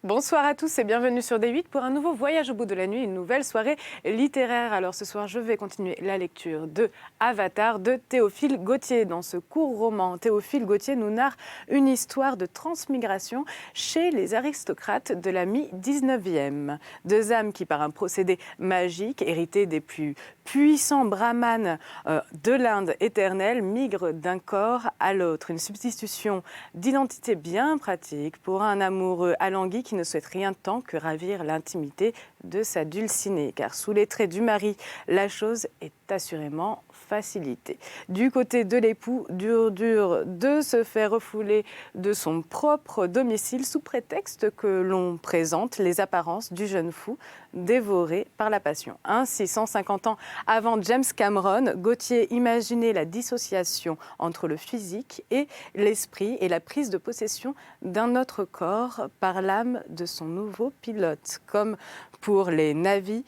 Bonsoir à tous et bienvenue sur D8 pour un nouveau voyage au bout de la nuit, une nouvelle soirée littéraire. Alors ce soir, je vais continuer la lecture de Avatar de Théophile Gautier. Dans ce court roman, Théophile Gautier nous narre une histoire de transmigration chez les aristocrates de la mi-19e. Deux âmes qui, par un procédé magique hérité des plus puissants brahmanes de l'Inde éternelle, migrent d'un corps à l'autre. Une substitution d'identité bien pratique pour un amoureux alangui qui ne souhaite rien tant que ravir l'intimité de sa dulcinée. Car sous les traits du mari, la chose est assurément facilitée. Du côté de l'époux, dur de se faire refouler de son propre domicile sous prétexte que l'on présente les apparences du jeune fou dévoré par la passion. Ainsi, 150 ans avant James Cameron, Gautier imaginait la dissociation entre le physique et l'esprit et la prise de possession d'un autre corps par l'âme de son nouveau pilote. Comme pour les navis,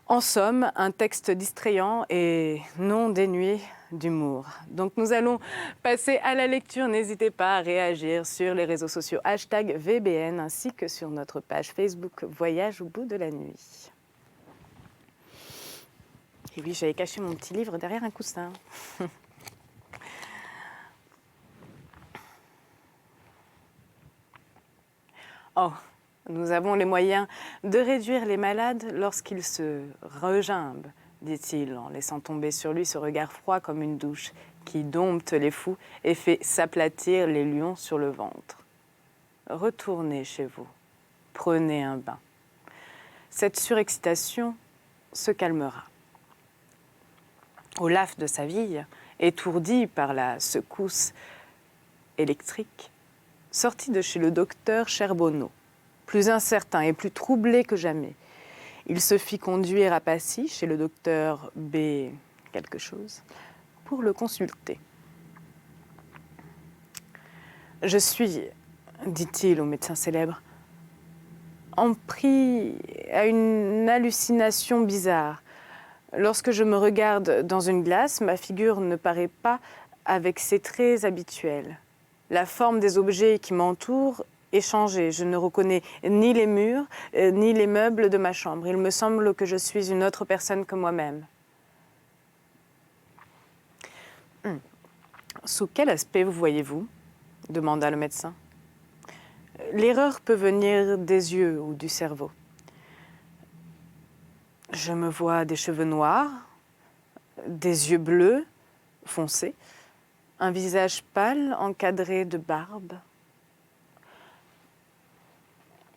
en somme, un texte distrayant et non dénué d'humour. Donc nous allons passer à la lecture. N'hésitez pas à réagir sur les réseaux sociaux #VBN ainsi que sur notre page Facebook Voyage au bout de la nuit. Et oui, j'avais caché mon petit livre derrière un coussin. Oh, nous avons les moyens de réduire les malades lorsqu'ils se regimbent, dit-il, en laissant tomber sur lui ce regard froid comme une douche qui dompte les fous et fait s'aplatir les lions sur le ventre. Retournez chez vous, prenez un bain. Cette surexcitation se calmera. Olaf de Saville, étourdi par la secousse électrique, sortit de chez le docteur Cherbonneau, plus incertain et plus troublé que jamais. Il se fit conduire à Passy chez le docteur B. quelque chose pour le consulter. « Je suis, dit-il au médecin célèbre, en pris à une hallucination bizarre. Lorsque je me regarde dans une glace, ma figure ne paraît pas avec ses traits habituels. La forme des objets qui m'entourent est changée. Je ne reconnais ni les murs, ni les meubles de ma chambre. Il me semble que je suis une autre personne que moi-même. » « Sous quel aspect vous voyez-vous » demanda le médecin. « L'erreur peut venir des yeux ou du cerveau. Je me vois des cheveux noirs, des yeux bleus, foncés, un visage pâle encadré de barbe.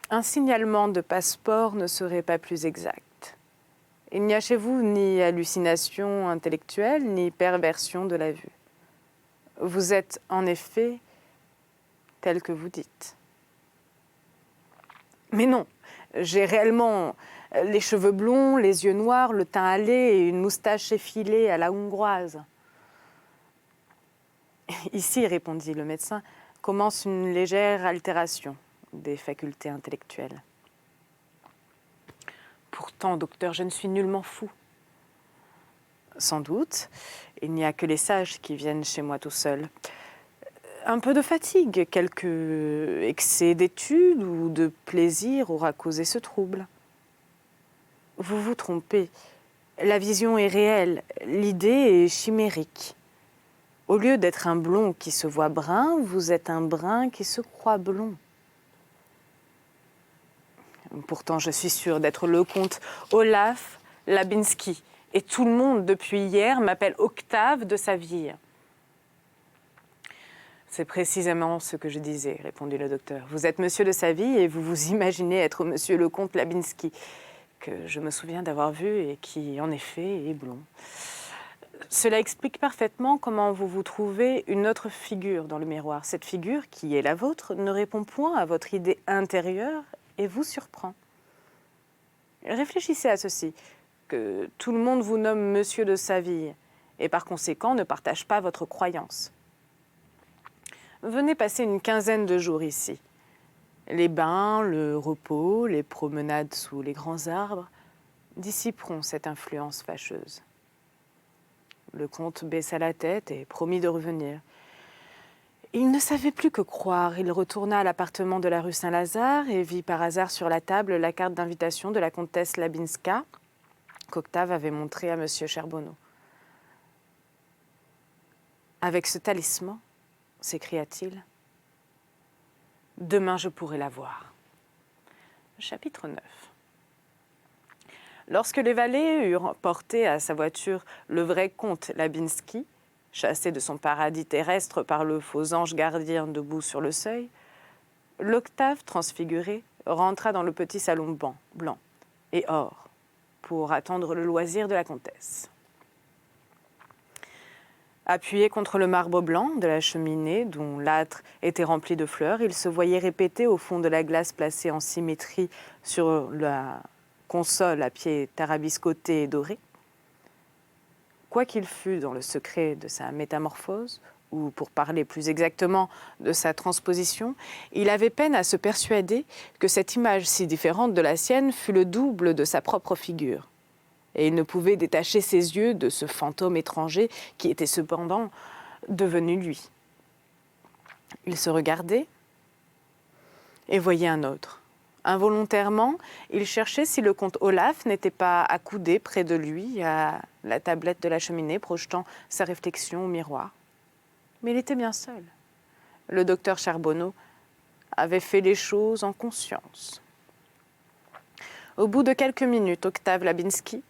Un signalement de passeport ne serait pas plus exact. Il n'y a chez vous ni hallucination intellectuelle, ni perversion de la vue. Vous êtes en effet tel que vous dites. Mais non, j'ai réellement les cheveux blonds, les yeux noirs, le teint hâlé et une moustache effilée à la hongroise. Ici, répondit le médecin, commence une légère altération des facultés intellectuelles. Pourtant, docteur, je ne suis nullement fou. Sans doute, il n'y a que les sages qui viennent chez moi tout seuls. Un peu de fatigue, quelque excès d'études ou de plaisir aura causé ce trouble. Vous vous trompez. La vision est réelle, l'idée est chimérique. Au lieu d'être un blond qui se voit brun, vous êtes un brun qui se croit blond. Pourtant, je suis sûre d'être le comte Olaf Labinski. Et tout le monde, depuis hier, m'appelle Octave de Saville. C'est précisément ce que je disais, répondit le docteur. Vous êtes monsieur de Saville et vous vous imaginez être monsieur le comte Labinski, que je me souviens d'avoir vu et qui, en effet, est blond. Cela explique parfaitement comment vous vous trouvez une autre figure dans le miroir. Cette figure, qui est la vôtre, ne répond point à votre idée intérieure et vous surprend. Réfléchissez à ceci, que tout le monde vous nomme monsieur de Saville et par conséquent ne partage pas votre croyance. Venez passer une quinzaine de jours ici. Les bains, le repos, les promenades sous les grands arbres dissiperont cette influence fâcheuse. Le comte baissa la tête et promit de revenir. Il ne savait plus que croire. Il retourna à l'appartement de la rue Saint-Lazare et vit par hasard sur la table la carte d'invitation de la comtesse Labinska qu'Octave avait montrée à M. Charbonneau. « Avec ce talisman, s'écria-t-il, demain je pourrai la voir. » Chapitre 9. Lorsque les valets eurent porté à sa voiture le vrai comte Labinski, chassé de son paradis terrestre par le faux ange gardien debout sur le seuil, l'Octave transfiguré rentra dans le petit salon blanc et or pour attendre le loisir de la comtesse. Appuyé contre le marbre blanc de la cheminée, dont l'âtre était rempli de fleurs, il se voyait répéter au fond de la glace placée en symétrie sur la console à pied tarabiscoté et doré. Quoi qu'il fût dans le secret de sa métamorphose, ou pour parler plus exactement de sa transposition, il avait peine à se persuader que cette image si différente de la sienne fût le double de sa propre figure. Et il ne pouvait détacher ses yeux de ce fantôme étranger qui était cependant devenu lui. Il se regardait et voyait un autre. Involontairement, il cherchait si le comte Olaf n'était pas accoudé près de lui à la tablette de la cheminée, projetant sa réflexion au miroir. Mais il était bien seul. Le docteur Charbonneau avait fait les choses en conscience. Au bout de quelques minutes, Octave Labinski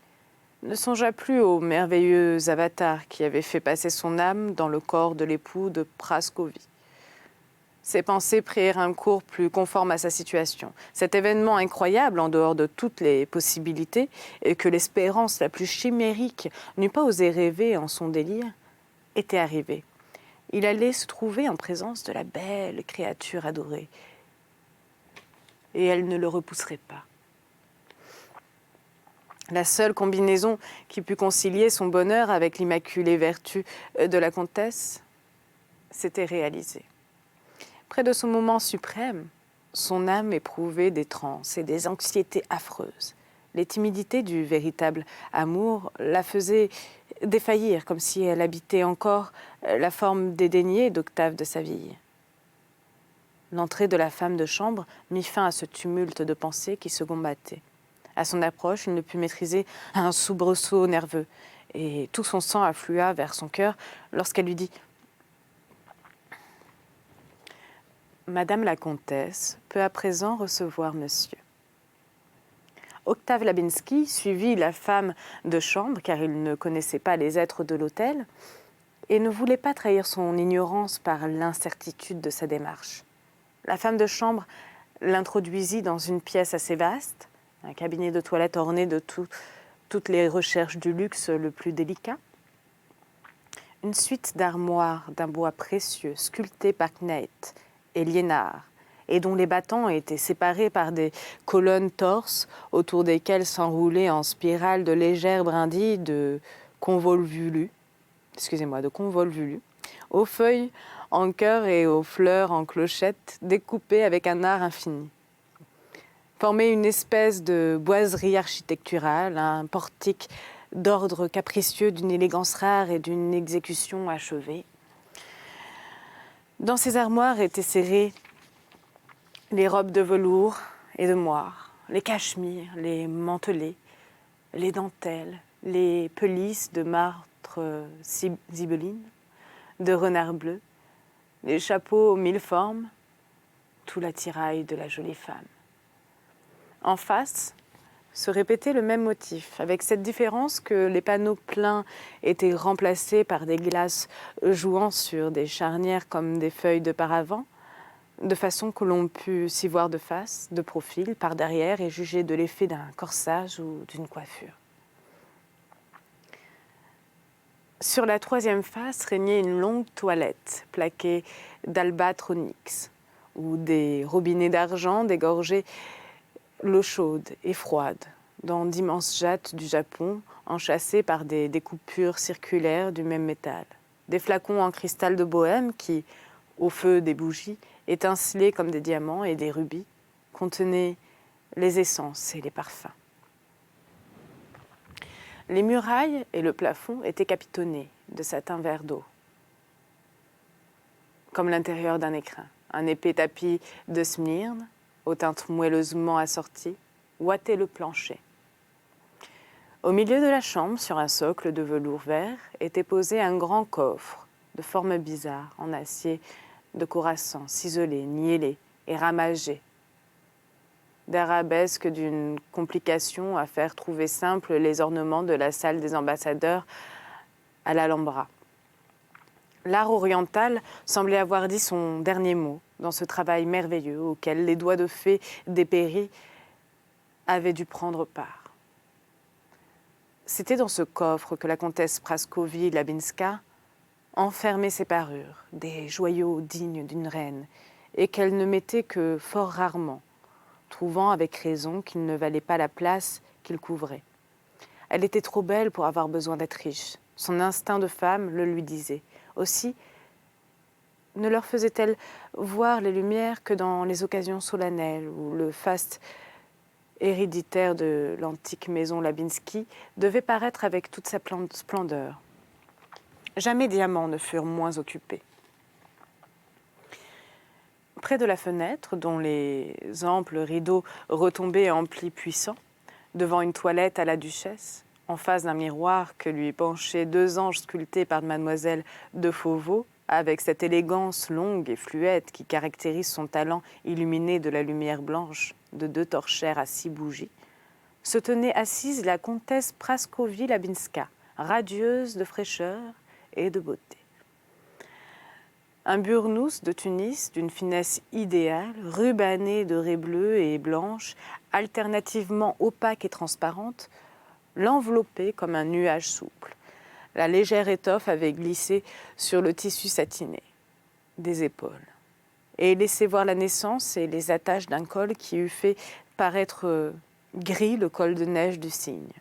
ne songea plus au merveilleux avatar qui avait fait passer son âme dans le corps de l'époux de Prascovie. Ses pensées prirent un cours plus conforme à sa situation. Cet événement incroyable, en dehors de toutes les possibilités, et que l'espérance la plus chimérique n'eût pas osé rêver en son délire, était arrivé. Il allait se trouver en présence de la belle créature adorée, et elle ne le repousserait pas. La seule combinaison qui put concilier son bonheur avec l'immaculée vertu de la comtesse s'était réalisée. Près de ce moment suprême, son âme éprouvait des transes et des anxiétés affreuses. Les timidités du véritable amour la faisaient défaillir, comme si elle habitait encore la forme dédaignée d'Octave de Saville. L'entrée de la femme de chambre mit fin à ce tumulte de pensées qui se combattaient. À son approche, il ne put maîtriser un soubresaut nerveux, et tout son sang afflua vers son cœur lorsqu'elle lui dit « Madame la comtesse peut à présent recevoir monsieur. » Octave Labinski suivit la femme de chambre, car il ne connaissait pas les êtres de l'hôtel, et ne voulait pas trahir son ignorance par l'incertitude de sa démarche. La femme de chambre l'introduisit dans une pièce assez vaste, un cabinet de toilette orné de toutes les recherches du luxe le plus délicat. Une suite d'armoires d'un bois précieux, sculptées par Kneit et Liénard, et dont les battants étaient séparés par des colonnes torses, autour desquelles s'enroulaient en spirale de légères brindilles de convolvulus, aux feuilles en cœur et aux fleurs en clochettes, découpées avec un art infini. Formait une espèce de boiserie architecturale, un portique d'ordre capricieux d'une élégance rare et d'une exécution achevée. Dans ces armoires étaient serrées les robes de velours et de moire, les cachemires, les mantelets, les dentelles, les pelisses de martre zibeline, de renard bleu, les chapeaux aux mille formes, tout l'attirail de la jolie femme. En face, se répétait le même motif, avec cette différence que les panneaux pleins étaient remplacés par des glaces jouant sur des charnières comme des feuilles de paravent, de façon que l'on pût s'y voir de face, de profil, par derrière et juger de l'effet d'un corsage ou d'une coiffure. Sur la troisième face régnait une longue toilette plaquée d'albâtre onyx, où des robinets d'argent dégorgeaient l'eau chaude et froide, dans d'immenses jattes du Japon, enchâssées par des découpures circulaires du même métal. Des flacons en cristal de Bohême qui, au feu des bougies, étincelaient comme des diamants et des rubis, contenaient les essences et les parfums. Les murailles et le plafond étaient capitonnés de satin vert d'eau. comme l'intérieur d'un écrin. Un épais tapis de Smyrne, aux teintes moelleusement assorties, ouatait le plancher. Au milieu de la chambre, sur un socle de velours vert, était posé un grand coffre de forme bizarre, en acier de Khorassan, ciselé, niellé et ramagé, d'arabesques d'une complication à faire trouver simple les ornements de la salle des ambassadeurs à l'Alhambra. L'art oriental semblait avoir dit son dernier mot dans ce travail merveilleux auquel les doigts de fée des Péris avaient dû prendre part. C'était dans ce coffre que la comtesse Praskovie-Labinska enfermait ses parures, des joyaux dignes d'une reine, et qu'elle ne mettait que fort rarement, trouvant avec raison qu'il ne valait pas la place qu'il couvrait. Elle était trop belle pour avoir besoin d'être riche. Son instinct de femme le lui disait. Aussi, ne leur faisait-elle voir les lumières que dans les occasions solennelles où le faste héréditaire de l'antique maison Labinski devait paraître avec toute sa splendeur. Jamais diamants ne furent moins occupés. Près de la fenêtre, dont les amples rideaux retombaient en plis puissants, devant une toilette à la duchesse, en face d'un miroir que lui penchaient 2 anges sculptés par mademoiselle de Fauveau, avec cette élégance longue et fluette qui caractérise son talent illuminé de la lumière blanche de 2 torchères à 6 bougies, se tenait assise la comtesse Praskovie-Labinska, radieuse de fraîcheur et de beauté. Un burnous de Tunis d'une finesse idéale, rubané de raies bleues et blanches, alternativement opaques et transparentes, l'enveloppait comme un nuage souple. La légère étoffe avait glissé sur le tissu satiné des épaules et laissé voir la naissance et les attaches d'un col qui eût fait paraître gris le col de neige du cygne.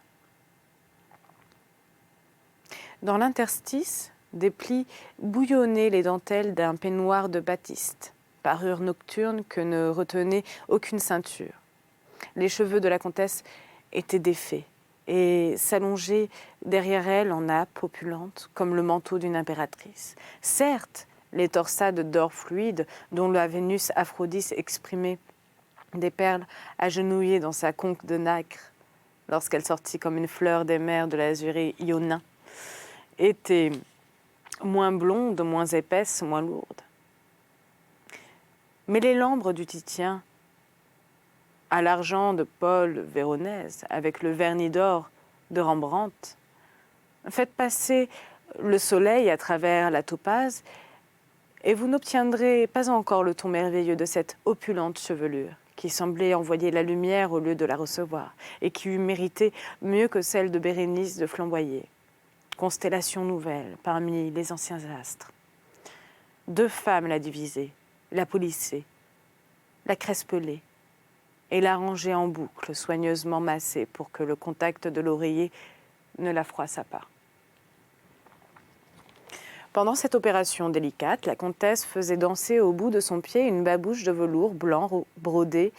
Dans l'interstice, des plis bouillonnaient les dentelles d'un peignoir de batiste, parure nocturne que ne retenait aucune ceinture. Les cheveux de la comtesse étaient défaits et s'allongeaient derrière elle en nappe opulente, comme le manteau d'une impératrice. Certes, les torsades d'or fluide, dont la Vénus Aphrodite exprimait des perles agenouillées dans sa conque de nacre, lorsqu'elle sortit comme une fleur des mers de l'azuré ionin, étaient moins blondes, moins épaisses, moins lourdes. Mais les lambres du Titien, à l'argent de Paul Véronèse, avec le vernis d'or de Rembrandt, faites passer le soleil à travers la topaze et vous n'obtiendrez pas encore le ton merveilleux de cette opulente chevelure qui semblait envoyer la lumière au lieu de la recevoir et qui eût mérité mieux que celle de Bérénice de flamboyer. Constellation nouvelle parmi les anciens astres. 2 femmes la divisaient, la polissaient, la crespelaient et la rangeaient en boucle, soigneusement massée pour que le contact de l'oreiller ne la froissât pas. Pendant cette opération délicate, la comtesse faisait danser au bout de son pied une babouche de velours blanc brodée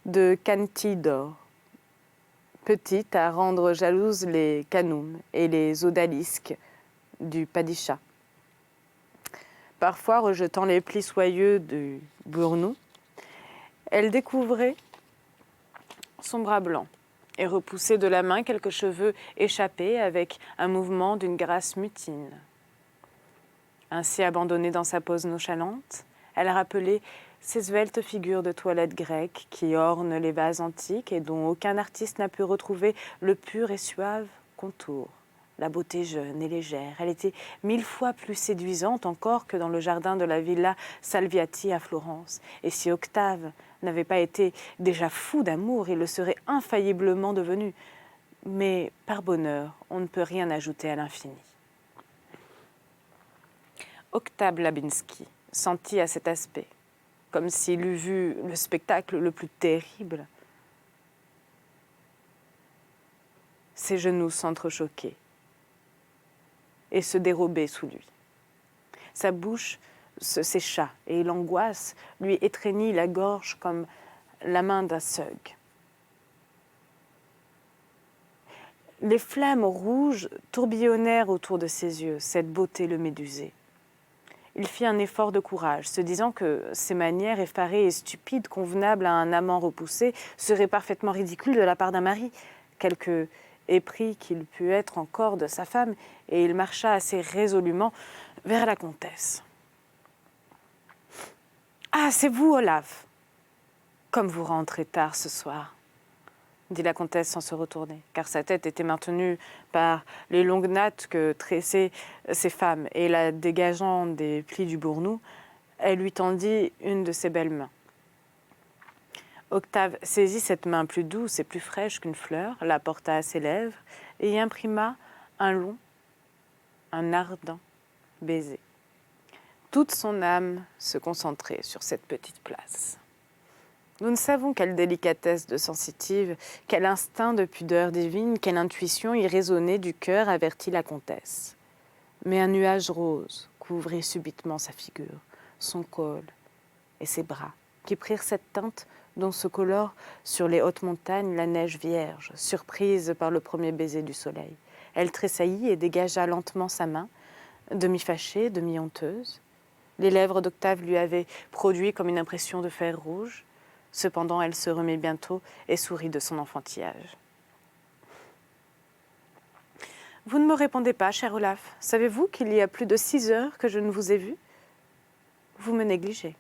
de cantilles d'or, petite à rendre jalouses les canoums et les odalisques du padishah. Parfois, rejetant les plis soyeux du bournou, elle découvrait son bras blanc et repoussait de la main quelques cheveux échappés avec un mouvement d'une grâce mutine. Ainsi abandonnée dans sa pose nonchalante, elle rappelait ces sveltes figures de toilette grecque qui ornent les vases antiques et dont aucun artiste n'a pu retrouver le pur et suave contour. La beauté jeune et légère, elle était 1000 fois plus séduisante encore que dans le jardin de la villa Salviati à Florence. Et si Octave n'avait pas été déjà fou d'amour, il le serait infailliblement devenu. Mais par bonheur, on ne peut rien ajouter à l'infini. Octave Labinski sentit à cet aspect, comme s'il eût vu le spectacle le plus terrible. Ses genoux s'entrechoquaient et se dérobaient sous lui. Sa bouche se sécha et l'angoisse lui étreignit la gorge comme la main d'un seug. Les flammes rouges tourbillonnèrent autour de ses yeux, cette beauté le médusait. Il fit un effort de courage, se disant que ces manières effarées et stupides, convenables à un amant repoussé, seraient parfaitement ridicules de la part d'un mari, quelque épris qu'il pût être encore de sa femme, et il marcha assez résolument vers la comtesse. « Ah, c'est vous, Olaf. Comme vous rentrez tard ce soir, » dit la comtesse sans se retourner, car sa tête était maintenue par les longues nattes que tressaient ses femmes, et la dégageant des plis du bournou, elle lui tendit une de ses belles mains. Octave saisit cette main plus douce et plus fraîche qu'une fleur, la porta à ses lèvres et y imprima un long, un ardent baiser. Toute son âme se concentrait sur cette petite place. Nous ne savons quelle délicatesse de sensitive, quel instinct de pudeur divine, quelle intuition irraisonnée du cœur avertit la comtesse. Mais un nuage rose couvrit subitement sa figure, son col et ses bras, qui prirent cette teinte dont se colore sur les hautes montagnes la neige vierge, surprise par le premier baiser du soleil. Elle tressaillit et dégagea lentement sa main, demi-fâchée, demi-honteuse. Les lèvres d'Octave lui avaient produit comme une impression de fer rouge. Cependant, elle se remit bientôt et sourit de son enfantillage. « Vous ne me répondez pas, cher Olaf. Savez-vous qu'il y a plus de 6 heures que je ne vous ai vu ? Vous me négligez, »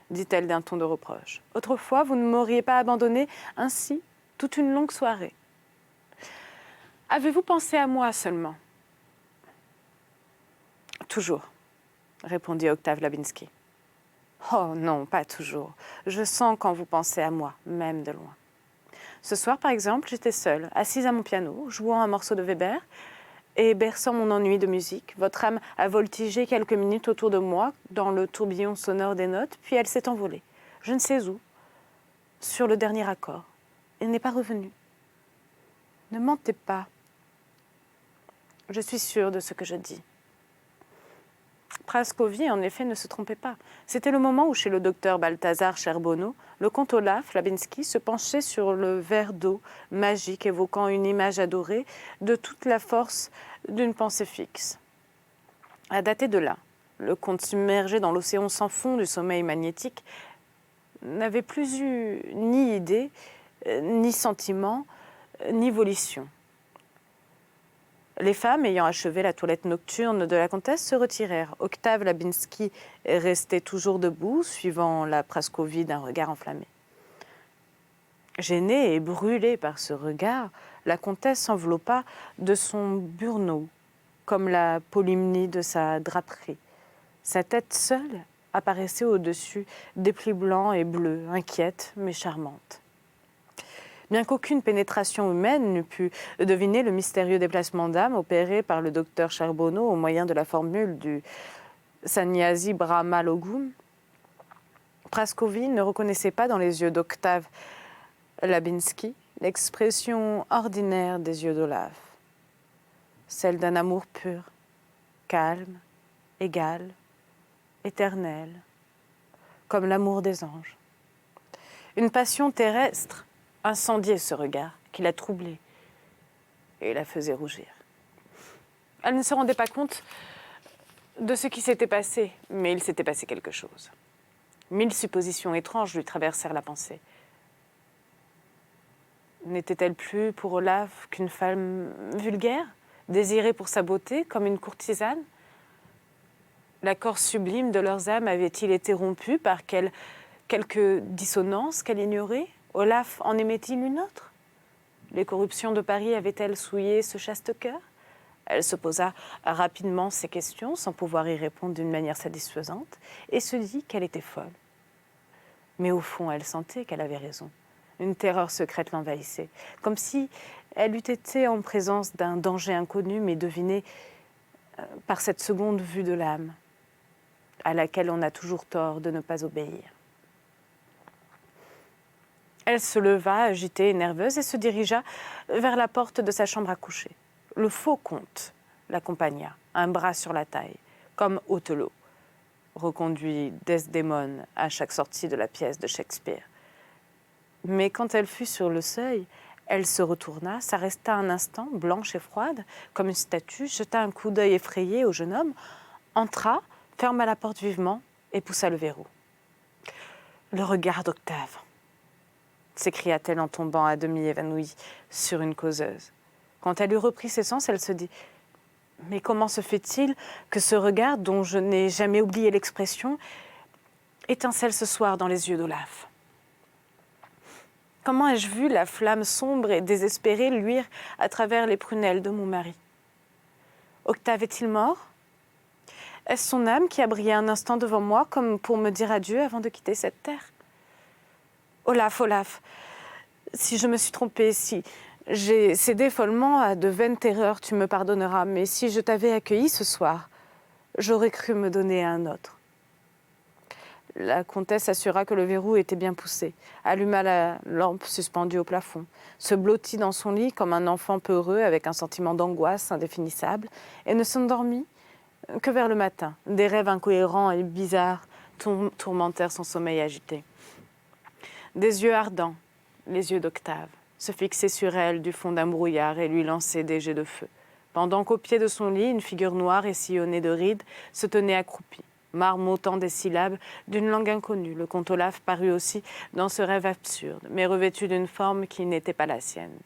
dit-elle d'un ton de reproche. « Autrefois, vous ne m'auriez pas abandonné ainsi toute une longue soirée. Avez-vous pensé à moi seulement ?»« Toujours, » répondit Octave Labinski. « Oh non, pas toujours. Je sens quand vous pensez à moi, même de loin. Ce soir, par exemple, j'étais seule, assise à mon piano, jouant un morceau de Weber, et berçant mon ennui de musique. Votre âme a voltigé quelques minutes autour de moi, dans le tourbillon sonore des notes, puis elle s'est envolée. Je ne sais où, sur le dernier accord. Elle n'est pas revenue. Ne mentez pas. Je suis sûre de ce que je dis. » Prascovie, en effet, ne se trompait pas. C'était le moment où, chez le docteur Balthazar Cherbonneau, le comte Olaf Labinski se penchait sur le verre d'eau magique évoquant une image adorée de toute la force d'une pensée fixe. À dater de là, le comte submergé dans l'océan sans fond du sommeil magnétique n'avait plus eu ni idée, ni sentiment, ni volition. Les femmes, ayant achevé la toilette nocturne de la comtesse, se retirèrent. Octave Labinski restait toujours debout, suivant la Prascovie d'un regard enflammé. Gênée et brûlée par ce regard, la comtesse s'enveloppa de son burnous, comme la polymnie de sa draperie. Sa tête seule apparaissait au-dessus des plis blancs et bleus, inquiète mais charmante. Bien qu'aucune pénétration humaine n'eût pu deviner le mystérieux déplacement d'âme opéré par le docteur Cherbonneau au moyen de la formule du Sannyasi Brahma Logum, Prascovie ne reconnaissait pas dans les yeux d'Octave Labinski l'expression ordinaire des yeux d'Olaf, celle d'un amour pur, calme, égal, éternel, comme l'amour des anges. Une passion terrestre incendiait ce regard qui la troublait et la faisait rougir. Elle ne se rendait pas compte de ce qui s'était passé, mais il s'était passé quelque chose. 1000 suppositions étranges lui traversèrent la pensée. N'était-elle plus pour Olaf qu'une femme vulgaire, désirée pour sa beauté comme une courtisane ? L'accord sublime de leurs âmes avait-il été rompu par quelque dissonance qu'elle ignorait ? Olaf en aimait-il une autre ? Les corruptions de Paris avaient-elles souillé ce chaste cœur ? Elle se posa rapidement ces questions, sans pouvoir y répondre d'une manière satisfaisante, et se dit qu'elle était folle. Mais au fond, elle sentait qu'elle avait raison. Une terreur secrète l'envahissait, comme si elle eût été en présence d'un danger inconnu, mais deviné par cette seconde vue de l'âme, à laquelle on a toujours tort de ne pas obéir. Elle se leva, agitée et nerveuse, et se dirigea vers la porte de sa chambre à coucher. Le faux comte l'accompagna, un bras sur la taille, comme Othello reconduit Desdémone à chaque sortie de la pièce de Shakespeare. Mais quand elle fut sur le seuil, elle se retourna, s'arrêta un instant, blanche et froide, comme une statue, jeta un coup d'œil effrayé au jeune homme, entra, ferma la porte vivement et poussa le verrou. « Le regard d'Octave !» s'écria-t-elle en tombant à demi évanouie sur une causeuse. Quand elle eut repris ses sens, elle se dit « Mais comment se fait-il que ce regard, dont je n'ai jamais oublié l'expression, étincelle ce soir dans les yeux d'Olaf ? Comment ai-je vu la flamme sombre et désespérée luire à travers les prunelles de mon mari ? Octave est-il mort ? Est-ce son âme qui a brillé un instant devant moi comme pour me dire adieu avant de quitter cette terre ? Olaf, Olaf, si je me suis trompée, si j'ai cédé follement à de vaines terreurs, tu me pardonneras, mais si je t'avais accueilli ce soir, j'aurais cru me donner à un autre. » La comtesse assura que le verrou était bien poussé, alluma la lampe suspendue au plafond, se blottit dans son lit comme un enfant peureux avec un sentiment d'angoisse indéfinissable et ne s'endormit que vers le matin. Des rêves incohérents et bizarres tourmentèrent son sommeil agité. Des yeux ardents, les yeux d'Octave, se fixaient sur elle du fond d'un brouillard et lui lançaient des jets de feu. Pendant qu'au pied de son lit, une figure noire et sillonnée de rides se tenait accroupie, marmottant des syllabes d'une langue inconnue. Le comte Olaf parut aussi dans ce rêve absurde, mais revêtu d'une forme qui n'était pas la sienne.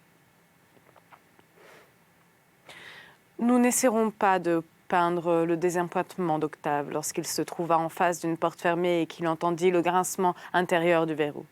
Nous n'essaierons pas de peindre le désappointement d'Octave lorsqu'il se trouva en face d'une porte fermée et qu'il entendit le grincement intérieur du verrou.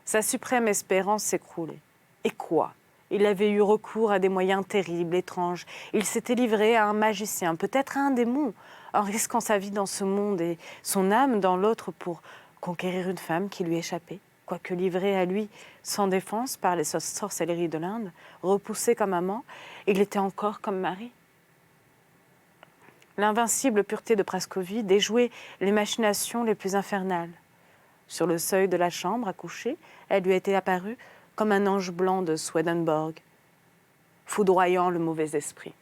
Sa suprême espérance s'écroulait. Et quoi ? Il avait eu recours à des moyens terribles, étranges. Il s'était livré à un magicien, peut-être à un démon, en risquant sa vie dans ce monde et son âme dans l'autre pour conquérir une femme qui lui échappait. Quoique livré à lui sans défense par les sorcelleries de l'Inde, repoussé comme amant, il était encore comme mari. L'invincible pureté de Prascovie déjouait les machinations les plus infernales. Sur le seuil de la chambre à coucher, elle lui était apparue comme un ange blanc de Swedenborg, foudroyant le mauvais esprit.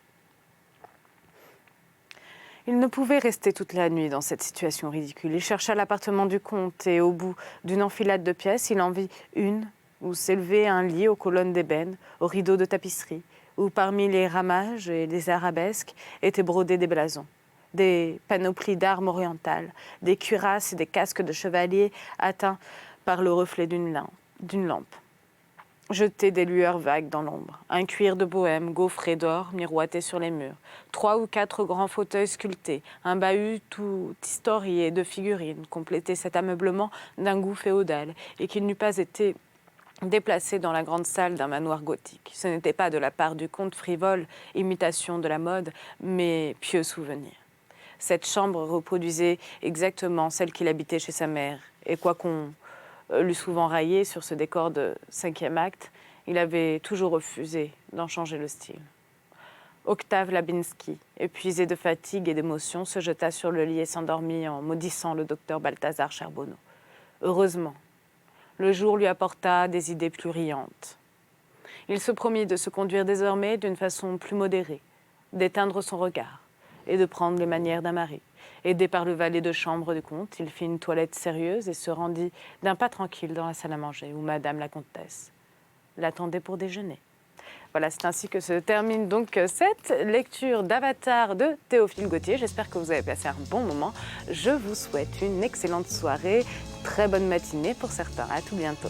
Il ne pouvait rester toute la nuit dans cette situation ridicule. Il chercha l'appartement du comte et au bout d'une enfilade de pièces, il en vit une où s'élevait un lit aux colonnes d'ébène, aux rideaux de tapisserie, où parmi les ramages et les arabesques étaient brodés des blasons, des panoplies d'armes orientales, des cuirasses et des casques de chevaliers atteints par le reflet d'une lampe. Jeter des lueurs vagues dans l'ombre. Un cuir de bohème gaufré d'or miroitait sur les murs. 3 ou 4 grands fauteuils sculptés. Un bahut tout historié de figurines complétait cet ameublement d'un goût féodal et qu'il n'eût pas été déplacé dans la grande salle d'un manoir gothique. Ce n'était pas de la part du comte frivole, imitation de la mode, mais pieux souvenir. Cette chambre reproduisait exactement celle qu'il habitait chez sa mère. Et quoiqu'on l'eût souvent raillé sur ce décor de 5e acte, il avait toujours refusé d'en changer le style. Octave Labinski, épuisé de fatigue et d'émotion, se jeta sur le lit et s'endormit en maudissant le docteur Balthazar Charbonneau. Heureusement, le jour lui apporta des idées plus riantes. Il se promit de se conduire désormais d'une façon plus modérée, d'éteindre son regard et de prendre les manières d'un mari. Aidé par le valet de chambre du comte, il fit une toilette sérieuse et se rendit d'un pas tranquille dans la salle à manger, où madame la comtesse l'attendait pour déjeuner. Voilà, c'est ainsi que se termine donc cette lecture d'Avatar de Théophile Gautier. J'espère que vous avez passé un bon moment. Je vous souhaite une excellente soirée, très bonne matinée pour certains. À tout bientôt.